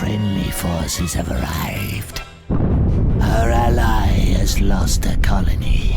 friendly forces have arrived. Our ally has lost a colony.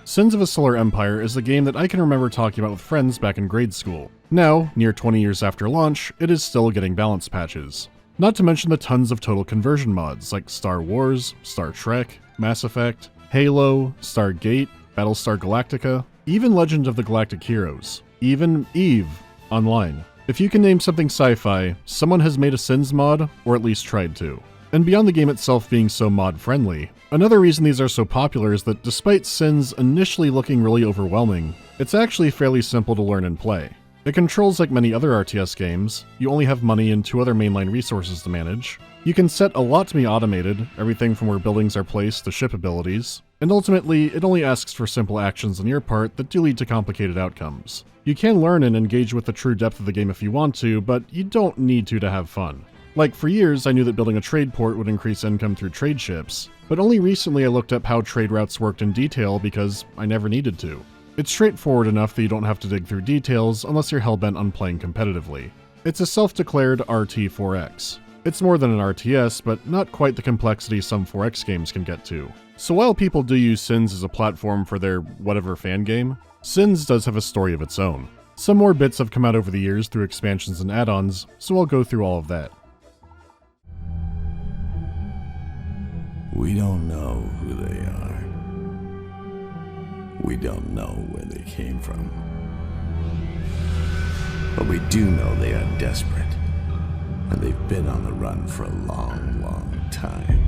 Sins of a Solar Empire is a game that I can remember talking about with friends back in grade school. Now, near 20 years after launch, it is still getting balance patches. Not to mention the tons of total conversion mods like Star Wars, Star Trek, Mass Effect, Halo, Stargate, Battlestar Galactica, even Legend of the Galactic Heroes, even EVE Online. If you can name something sci-fi, someone has made a Sins mod, or at least tried to. And beyond the game itself being so mod-friendly, another reason these are so popular is that despite Sins initially looking really overwhelming, it's actually fairly simple to learn and play. It controls like many other RTS games. You only have money and 2 other mainline resources to manage. You can set a lot to be automated, everything from where buildings are placed to ship abilities, and ultimately it only asks for simple actions on your part that do lead to complicated outcomes. You can learn and engage with the true depth of the game if you want to, but you don't need to have fun. Like, for years I knew that building a trade port would increase income through trade ships, but only recently I looked up how trade routes worked in detail because I never needed to. It's straightforward enough that you don't have to dig through details unless you're hellbent on playing competitively. It's a self-declared RT4X. It's more than an RTS, but not quite the complexity some 4X games can get to. So while people do use Sins as a platform for their whatever fan game, Sins does have a story of its own. Some more bits have come out over the years through expansions and add-ons, so I'll go through all of that. We don't know who they are. We don't know where they came from. But we do know they are desperate, and they've been on the run for a long, long time.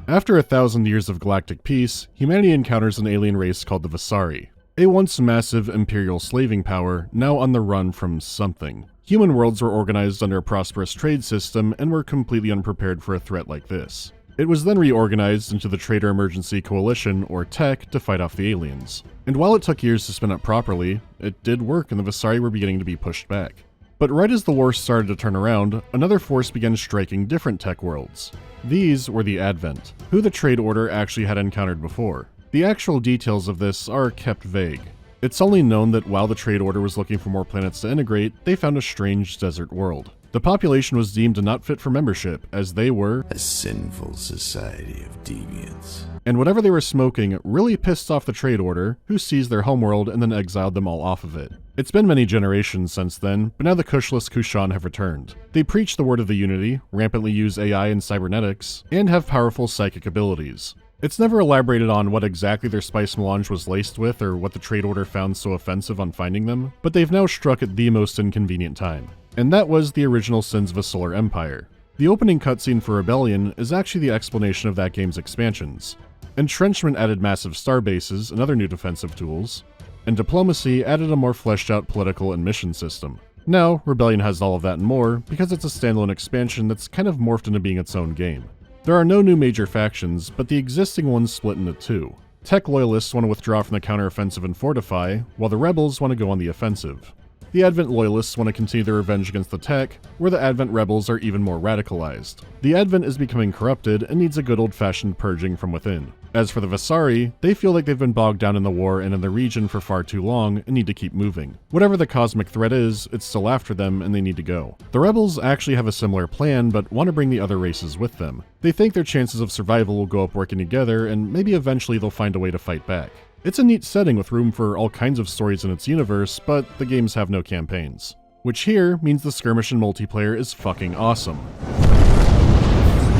After 1,000 years of galactic peace, humanity encounters an alien race called the Visari, a once massive imperial slaving power, now on the run from something. Human worlds were organized under a prosperous trade system and were completely unprepared for a threat like this. It was then reorganized into the Trader Emergency Coalition, or TEC, to fight off the aliens. And while it took years to spin up properly, it did work and the Visari were beginning to be pushed back. But right as the war started to turn around, another force began striking different tech worlds. These were the Advent, who the Trade Order actually had encountered before. The actual details of this are kept vague. It's only known that while the Trade Order was looking for more planets to integrate, they found a strange desert world. The population was deemed not fit for membership, as they were a sinful society of deviants. And whatever they were smoking really pissed off the Trade Order, who seized their homeworld and then exiled them all off of it. It's been many generations since then, but now the Kushless Kushan have returned. They preach the word of the Unity, rampantly use AI and cybernetics, and have powerful psychic abilities. It's never elaborated on what exactly their spice melange was laced with or what the Trade Order found so offensive on finding them, but they've now struck at the most inconvenient time. And that was the original Sins of a Solar Empire. The opening cutscene for Rebellion is actually the explanation of that game's expansions. Entrenchment added massive star bases and other new defensive tools, and Diplomacy added a more fleshed out political and mission system. Now, Rebellion has all of that and more, because it's a standalone expansion that's kind of morphed into being its own game. There are no new major factions, but the existing ones split into 2. Tech loyalists want to withdraw from the counteroffensive and fortify, while the rebels want to go on the offensive. The Advent loyalists want to continue their revenge against the Tech, where the Advent rebels are even more radicalized. The Advent is becoming corrupted and needs a good old-fashioned purging from within. As for the Visari, they feel like they've been bogged down in the war and in the region for far too long and need to keep moving. Whatever the cosmic threat is, it's still after them and they need to go. The rebels actually have a similar plan, but want to bring the other races with them. They think their chances of survival will go up working together, and maybe eventually they'll find a way to fight back. It's a neat setting with room for all kinds of stories in its universe, but the games have no campaigns. Which here means the skirmish and multiplayer is fucking awesome.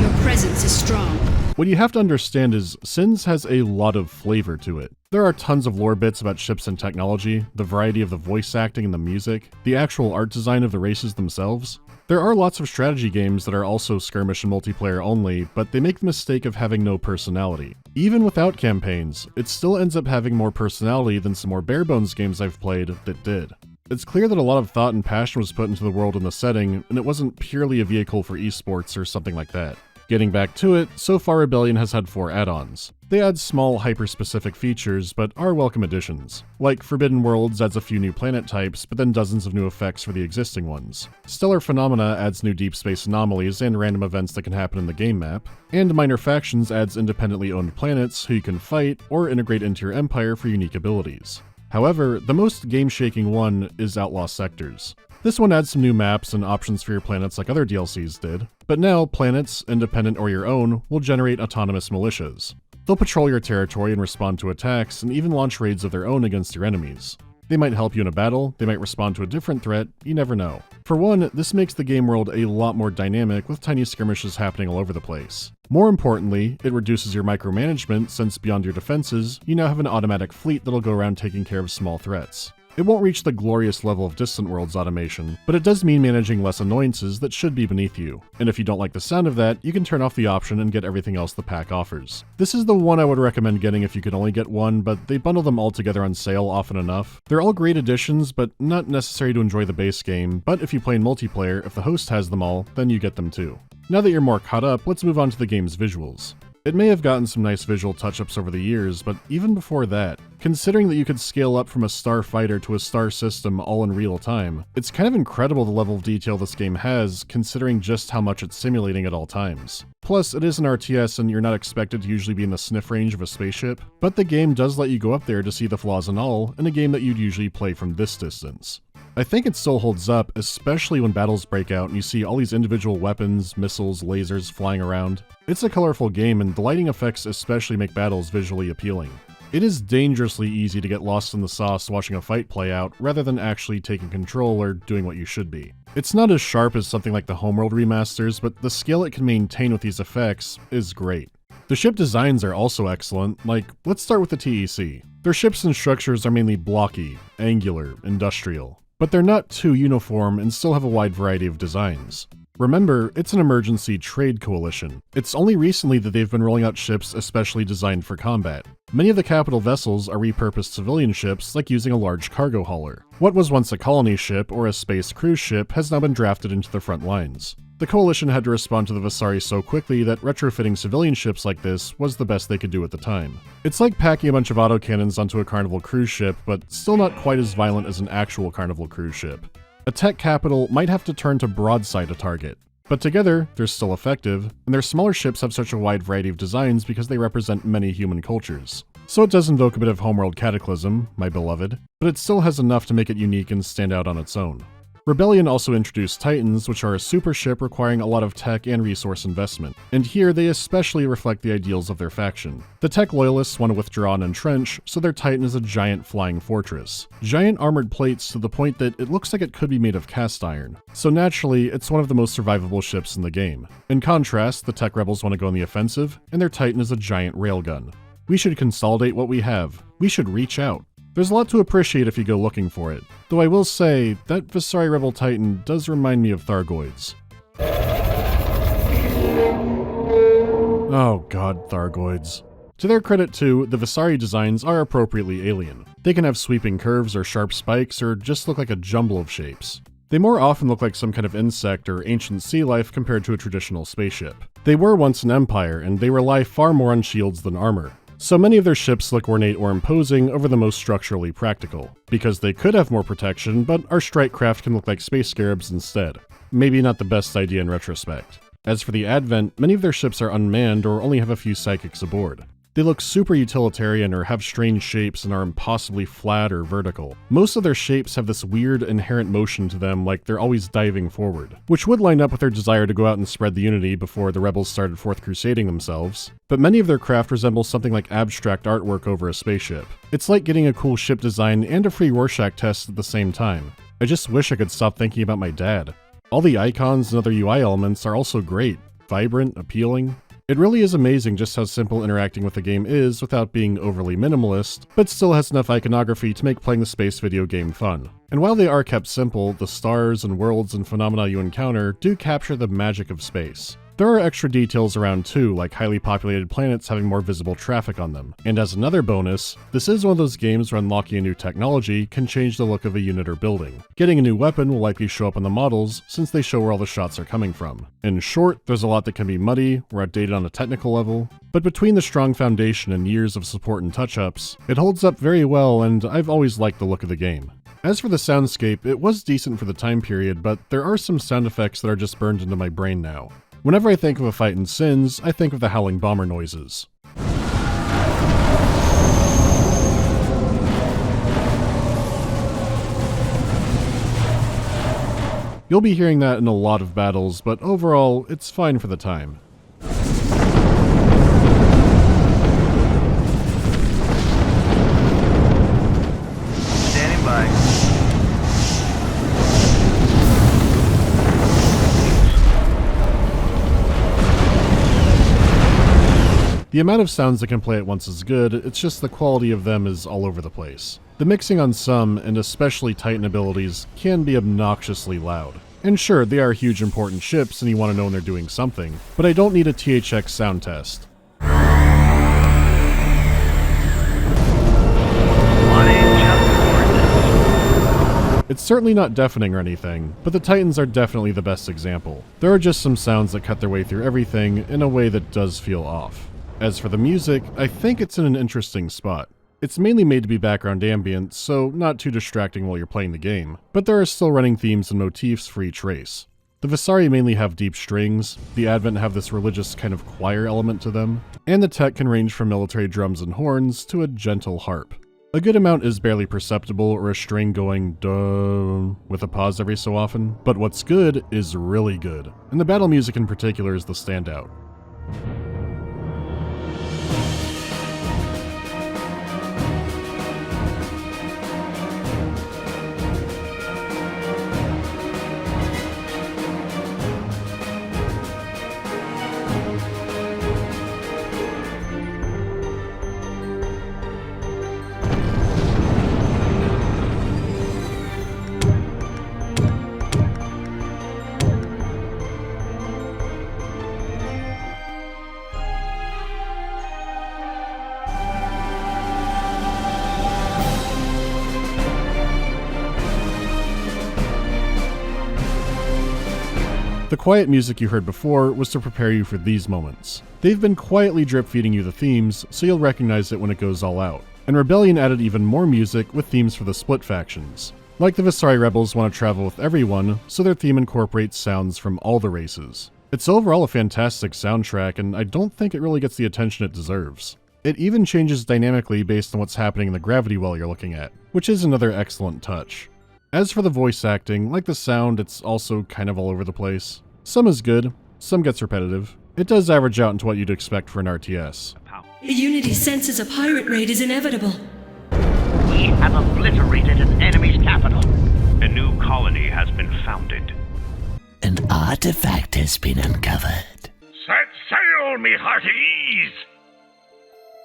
Your presence is strong. What you have to understand is, Sins has a lot of flavor to it. There are tons of lore bits about ships and technology, the variety of the voice acting and the music, the actual art design of the races themselves. There are lots of strategy games that are also skirmish and multiplayer only, but they make the mistake of having no personality. Even without campaigns, it still ends up having more personality than some more bare-bones games I've played that did. It's clear that a lot of thought and passion was put into the world and the setting, and it wasn't purely a vehicle for esports or something like that. Getting back to it, so far Rebellion has had 4 add-ons. They add small, hyper-specific features, but are welcome additions. Like Forbidden Worlds adds a few new planet types, but then dozens of new effects for the existing ones. Stellar Phenomena adds new deep space anomalies and random events that can happen in the game map. And Minor Factions adds independently owned planets who you can fight, or integrate into your empire for unique abilities. However, the most game-shaking one is Outlaw Sectors. This one adds some new maps and options for your planets like other DLCs did, but now planets, independent or your own, will generate autonomous militias. They'll patrol your territory and respond to attacks, and even launch raids of their own against your enemies. They might help you in a battle, they might respond to a different threat, you never know. For one, this makes the game world a lot more dynamic with tiny skirmishes happening all over the place. More importantly, it reduces your micromanagement since beyond your defenses, you now have an automatic fleet that'll go around taking care of small threats. It won't reach the glorious level of Distant Worlds automation, but it does mean managing less annoyances that should be beneath you. And if you don't like the sound of that, you can turn off the option and get everything else the pack offers. This is the one I would recommend getting if you could only get one, but they bundle them all together on sale often enough. They're all great additions, but not necessary to enjoy the base game, but if you play in multiplayer, if the host has them all, then you get them too. Now that you're more caught up, let's move on to the game's visuals. It may have gotten some nice visual touch-ups over the years, but even before that, considering that you could scale up from a star fighter to a star system all in real time, it's kind of incredible the level of detail this game has, considering just how much it's simulating at all times. Plus, it is an RTS and you're not expected to usually be in the sniff range of a spaceship, but the game does let you go up there to see the flaws and all, in a game that you'd usually play from this distance. I think it still holds up, especially when battles break out and you see all these individual weapons, missiles, lasers flying around. It's a colorful game and the lighting effects especially make battles visually appealing. It is dangerously easy to get lost in the sauce watching a fight play out rather than actually taking control or doing what you should be. It's not as sharp as something like the Homeworld remasters, but the scale it can maintain with these effects is great. The ship designs are also excellent, like, let's start with the TEC. Their ships and structures are mainly blocky, angular, industrial. But they're not too uniform and still have a wide variety of designs. Remember, it's an emergency trade coalition. It's only recently that they've been rolling out ships especially designed for combat. Many of the capital vessels are repurposed civilian ships, like using a large cargo hauler. What was once a colony ship or a space cruise ship has now been drafted into the front lines. The coalition had to respond to the Visari so quickly that retrofitting civilian ships like this was the best they could do at the time. It's like packing a bunch of autocannons onto a Carnival cruise ship, but still not quite as violent as an actual Carnival cruise ship. A tech capital might have to turn to broadside a target, but together, they're still effective, and their smaller ships have such a wide variety of designs because they represent many human cultures. So it does invoke a bit of Homeworld Cataclysm, my beloved, but it still has enough to make it unique and stand out on its own. Rebellion also introduced Titans, which are a super ship requiring a lot of tech and resource investment, and here they especially reflect the ideals of their faction. The tech loyalists want to withdraw and entrench, so their Titan is a giant flying fortress. Giant armored plates to the point that it looks like it could be made of cast iron, so naturally it's one of the most survivable ships in the game. In contrast, the tech rebels want to go on the offensive, and their Titan is a giant railgun. We should consolidate what we have. We should reach out. There's a lot to appreciate if you go looking for it, though I will say, that Visari Rebel Titan does remind me of Thargoids. Oh god, Thargoids. To their credit too, the Visari designs are appropriately alien. They can have sweeping curves or sharp spikes, or just look like a jumble of shapes. They more often look like some kind of insect or ancient sea life compared to a traditional spaceship. They were once an empire, and they rely far more on shields than armor. So many of their ships look ornate or imposing over the most structurally practical, because they could have more protection, but our strike craft can look like space scarabs instead. Maybe not the best idea in retrospect. As for the Advent, many of their ships are unmanned or only have a few psychics aboard. They look super utilitarian or have strange shapes and are impossibly flat or vertical. Most of their shapes have this weird inherent motion to them, like they're always diving forward, which would line up with their desire to go out and spread the unity before the rebels started Fourth Crusading themselves. But many of their craft resemble something like abstract artwork over a spaceship. It's like getting a cool ship design and a free Rorschach test at the same time. I just wish I could stop thinking about my dad. All the icons and other UI elements are also great, vibrant, appealing. It really is amazing just how simple interacting with the game is without being overly minimalist, but still has enough iconography to make playing the space video game fun. And while they are kept simple, the stars and worlds and phenomena you encounter do capture the magic of space. There are extra details around too, like highly populated planets having more visible traffic on them. And as another bonus, this is one of those games where unlocking a new technology can change the look of a unit or building. Getting a new weapon will likely show up on the models, since they show where all the shots are coming from. In short, there's a lot that can be muddy or outdated on a technical level, but between the strong foundation and years of support and touch-ups, it holds up very well, and I've always liked the look of the game. As for the soundscape, it was decent for the time period, but there are some sound effects that are just burned into my brain now. Whenever I think of a fight in Sins, I think of the howling bomber noises. You'll be hearing that in a lot of battles, but overall, it's fine for the time. Standing by. The amount of sounds that can play at once is good, it's just the quality of them is all over the place. The mixing on some, and especially Titan abilities, can be obnoxiously loud. And sure, they are huge important ships and you want to know when they're doing something, but I don't need a THX sound test. It's certainly not deafening or anything, but the Titans are definitely the best example. There are just some sounds that cut their way through everything in a way that does feel off. As for the music, I think it's in an interesting spot. It's mainly made to be background ambient, so not too distracting while you're playing the game, but there are still running themes and motifs for each race. The Visari mainly have deep strings, the Advent have this religious kind of choir element to them, and the tech can range from military drums and horns to a gentle harp. A good amount is barely perceptible or a string going duh with a pause every so often, but what's good is really good, and the battle music in particular is the standout. The quiet music you heard before was to prepare you for these moments. They've been quietly drip-feeding you the themes, so you'll recognize it when it goes all out. And Rebellion added even more music with themes for the split factions. Like the Visari Rebels want to travel with everyone, so their theme incorporates sounds from all the races. It's overall a fantastic soundtrack, and I don't think it really gets the attention it deserves. It even changes dynamically based on what's happening in the gravity well you're looking at, which is another excellent touch. As for the voice acting, like the sound, it's also kind of all over the place. Some is good, some gets repetitive. It does average out into what you'd expect for an RTS. The Unity senses a pirate raid is inevitable. We have obliterated an enemy's capital. A new colony has been founded. An artifact has been uncovered. Set sail, me hearties!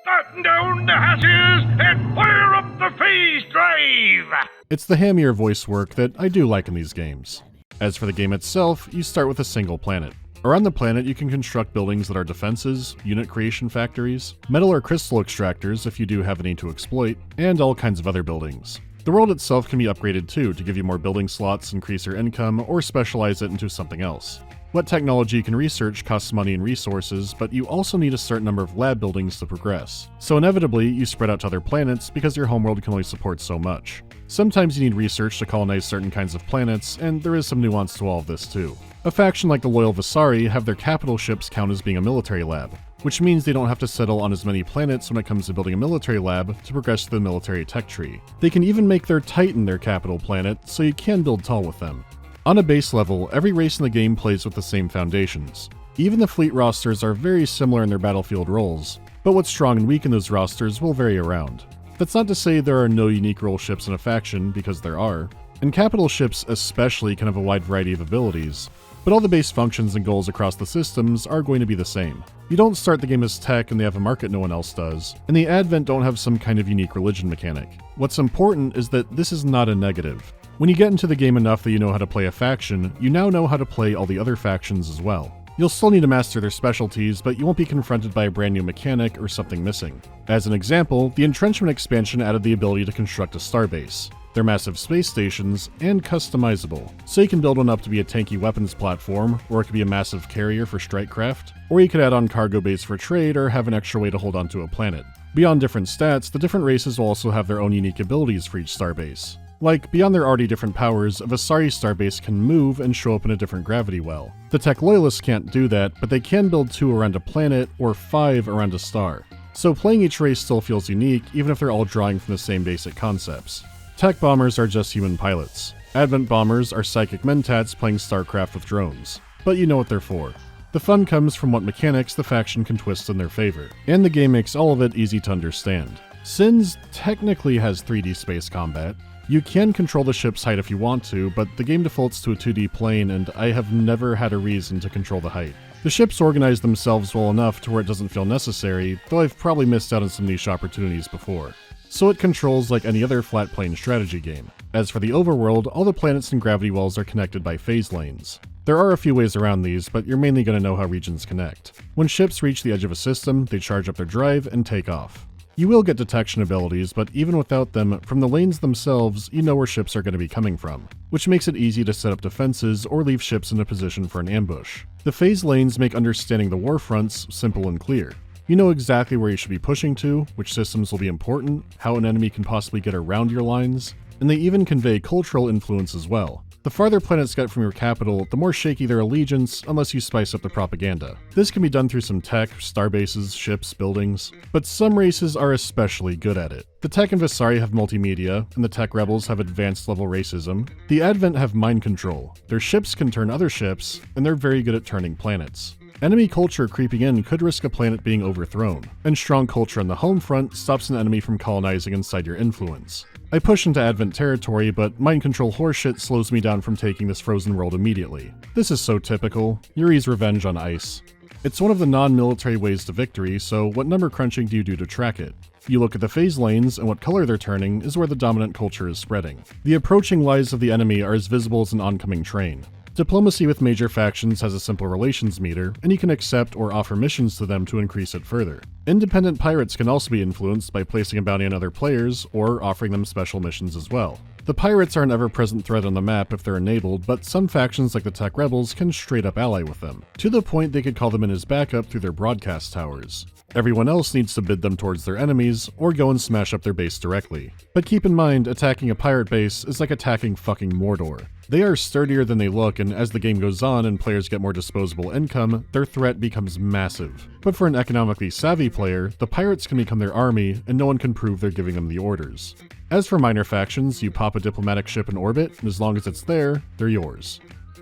Batten down the hatches and fire up the phase drive! It's the hammier voice work that I do like in these games. As for the game itself, you start with a single planet. Around the planet, you can construct buildings that are defenses, unit creation factories, metal or crystal extractors if you do have any to exploit, and all kinds of other buildings. The world itself can be upgraded too to give you more building slots, increase your income, or specialize it into something else. What technology you can research costs money and resources, but you also need a certain number of lab buildings to progress. So inevitably, you spread out to other planets because your homeworld can only support so much. Sometimes you need research to colonize certain kinds of planets, and there is some nuance to all of this too. A faction like the Loyal Visari have their capital ships count as being a military lab, which means they don't have to settle on as many planets when it comes to building a military lab to progress through the military tech tree. They can even make their Titan their capital planet, so you can build tall with them. On a base level, every race in the game plays with the same foundations. Even the fleet rosters are very similar in their battlefield roles, but what's strong and weak in those rosters will vary around. That's not to say there are no unique role ships in a faction, because there are. And capital ships especially can have a wide variety of abilities, but all the base functions and goals across the systems are going to be the same. You don't start the game as tech and they have a market no one else does, and the Advent don't have some kind of unique religion mechanic. What's important is that this is not a negative. When you get into the game enough that you know how to play a faction, you now know how to play all the other factions as well. You'll still need to master their specialties, but you won't be confronted by a brand new mechanic or something missing. As an example, the Entrenchment expansion added the ability to construct a starbase. They're massive space stations, and customizable, so you can build one up to be a tanky weapons platform, or it could be a massive carrier for strike craft, or you could add on cargo bays for trade or have an extra way to hold onto a planet. Beyond different stats, the different races will also have their own unique abilities for each starbase. Like, beyond their already different powers, a Visari starbase can move and show up in a different gravity well. The Tech Loyalists can't do that, but they can build 2 around a planet, or 5 around a star. So playing each race still feels unique, even if they're all drawing from the same basic concepts. Tech bombers are just human pilots. Advent bombers are psychic mentats playing StarCraft with drones, but you know what they're for. The fun comes from what mechanics the faction can twist in their favor, and the game makes all of it easy to understand. Sins technically has 3D space combat. You can control the ship's height if you want to, but the game defaults to a 2D plane and I have never had a reason to control the height. The ships organize themselves well enough to where it doesn't feel necessary, though I've probably missed out on some niche opportunities before. So it controls like any other flat plane strategy game. As for the overworld, all the planets and gravity wells are connected by phase lanes. There are a few ways around these, but you're mainly going to know how regions connect. When ships reach the edge of a system, they charge up their drive and take off. You will get detection abilities, but even without them, from the lanes themselves, you know where ships are going to be coming from, which makes it easy to set up defenses or leave ships in a position for an ambush. The phase lanes make understanding the war fronts simple and clear. You know exactly where you should be pushing to, which systems will be important, how an enemy can possibly get around your lines, and they even convey cultural influence as well. The farther planets get from your capital, the more shaky their allegiance, unless you spice up the propaganda. This can be done through some tech, starbases, ships, buildings, but some races are especially good at it. The Tech and Visari have multimedia, and the Tech Rebels have advanced level racism. The Advent have mind control. Their ships can turn other ships, and they're very good at turning planets. Enemy culture creeping in could risk a planet being overthrown, and strong culture on the home front stops an enemy from colonizing inside your influence. I push into Advent territory, but mind control horseshit slows me down from taking this frozen world immediately. This is so typical. Yuri's revenge on ice. It's one of the non-military ways to victory, so what number crunching do you do to track it? You look at the phase lanes, and what color they're turning is where the dominant culture is spreading. The approaching lies of the enemy are as visible as an oncoming train. Diplomacy with major factions has a simple relations meter, and you can accept or offer missions to them to increase it further. Independent pirates can also be influenced by placing a bounty on other players, or offering them special missions as well. The pirates are an ever-present threat on the map if they're enabled, but some factions like the Tech Rebels can straight up ally with them, to the point they could call them in as backup through their broadcast towers. Everyone else needs to bid them towards their enemies, or go and smash up their base directly. But keep in mind, attacking a pirate base is like attacking fucking Mordor. They are sturdier than they look, and as the game goes on and players get more disposable income, their threat becomes massive. But for an economically savvy player, the pirates can become their army, and no one can prove they're giving them the orders. As for minor factions, you pop a diplomatic ship in orbit, and as long as it's there, they're yours.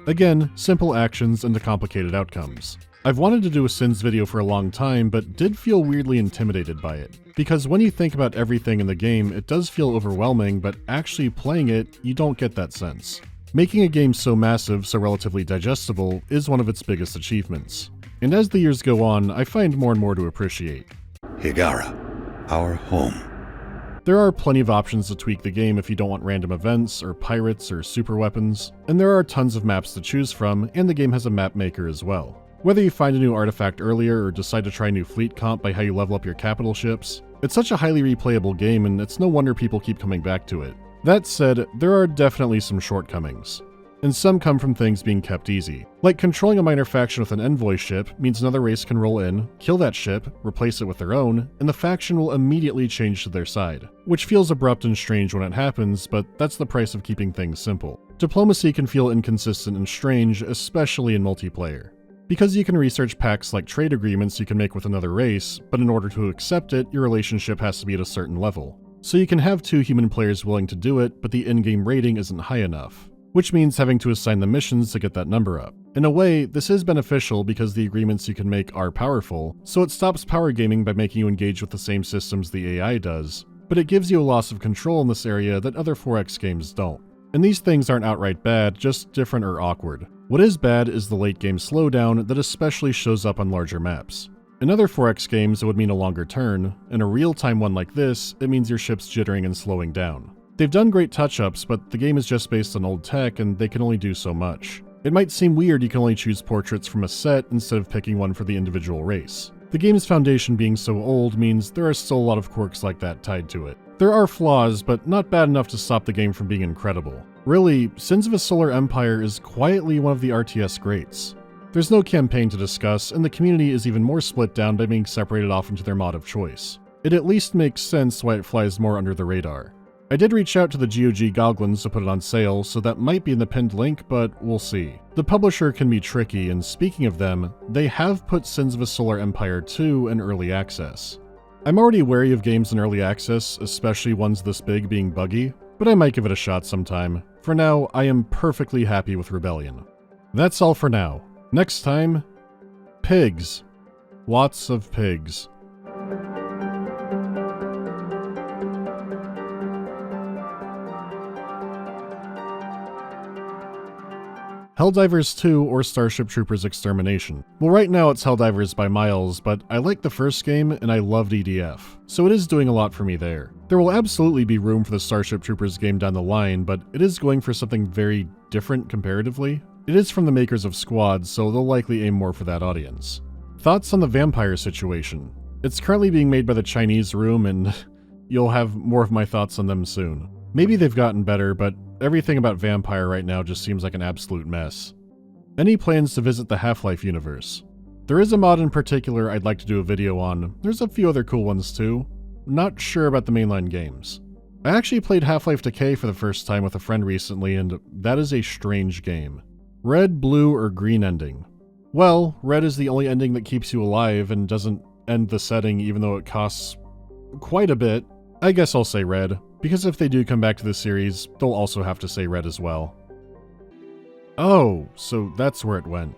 Again, simple actions into complicated outcomes. I've wanted to do a Sins video for a long time, but did feel weirdly intimidated by it. Because when you think about everything in the game, it does feel overwhelming, but actually playing it, you don't get that sense. Making a game so massive, so relatively digestible, is one of its biggest achievements. And as the years go on, I find more and more to appreciate. Higara, our home. There are plenty of options to tweak the game if you don't want random events, or pirates, or super weapons, and there are tons of maps to choose from, and the game has a map maker as well. Whether you find a new artifact earlier or decide to try a new fleet comp by how you level up your capital ships, it's such a highly replayable game and it's no wonder people keep coming back to it. That said, there are definitely some shortcomings, and some come from things being kept easy. Like controlling a minor faction with an envoy ship means another race can roll in, kill that ship, replace it with their own, and the faction will immediately change to their side. Which feels abrupt and strange when it happens, but that's the price of keeping things simple. Diplomacy can feel inconsistent and strange, especially in multiplayer. Because you can research pacts like trade agreements you can make with another race, but in order to accept it, your relationship has to be at a certain level. So you can have 2 human players willing to do it, but the in-game rating isn't high enough, which means having to assign the missions to get that number up. In a way, this is beneficial because the agreements you can make are powerful, so it stops power gaming by making you engage with the same systems the AI does, but it gives you a loss of control in this area that other 4X games don't. And these things aren't outright bad, just different or awkward. What is bad is the late game slowdown that especially shows up on larger maps. In other 4X games, it would mean a longer turn. In a real-time one like this, it means your ship's jittering and slowing down. They've done great touch-ups, but the game is just based on old tech and they can only do so much. It might seem weird you can only choose portraits from a set instead of picking one for the individual race. The game's foundation being so old means there are still a lot of quirks like that tied to it. There are flaws, but not bad enough to stop the game from being incredible. Really, Sins of a Solar Empire is quietly one of the RTS greats. There's no campaign to discuss, and the community is even more split down by being separated off into their mod of choice. It at least makes sense why it flies more under the radar. I did reach out to the GOG Goglins to put it on sale, so that might be in the pinned link, but we'll see. The publisher can be tricky, and speaking of them, they have put Sins of a Solar Empire 2 in early access. I'm already wary of games in early access, especially ones this big being buggy, but I might give it a shot sometime. For now, I am perfectly happy with Rebellion. That's all for now. Next time, pigs. Lots of pigs. Helldivers 2 or Starship Troopers Extermination. Well, right now it's Helldivers by miles, but I liked the first game and I loved EDF, so it is doing a lot for me there. There will absolutely be room for the Starship Troopers game down the line, but it is going for something very different comparatively. It is from the makers of Squad, so they'll likely aim more for that audience. Thoughts on the vampire situation? It's currently being made by the Chinese Room, and you'll have more of my thoughts on them soon. Maybe they've gotten better, but everything about Vampire right now just seems like an absolute mess. Any plans to visit the Half-Life universe? There is a mod in particular I'd like to do a video on. There's a few other cool ones too. Not sure about the mainline games. I actually played Half-Life Decay for the first time with a friend recently, and that is a strange game. Red, blue, or green ending? Well, red is the only ending that keeps you alive and doesn't end the setting even though it costs quite a bit. I guess I'll say red, because if they do come back to the series, they'll also have to say red as well. Oh, so that's where it went.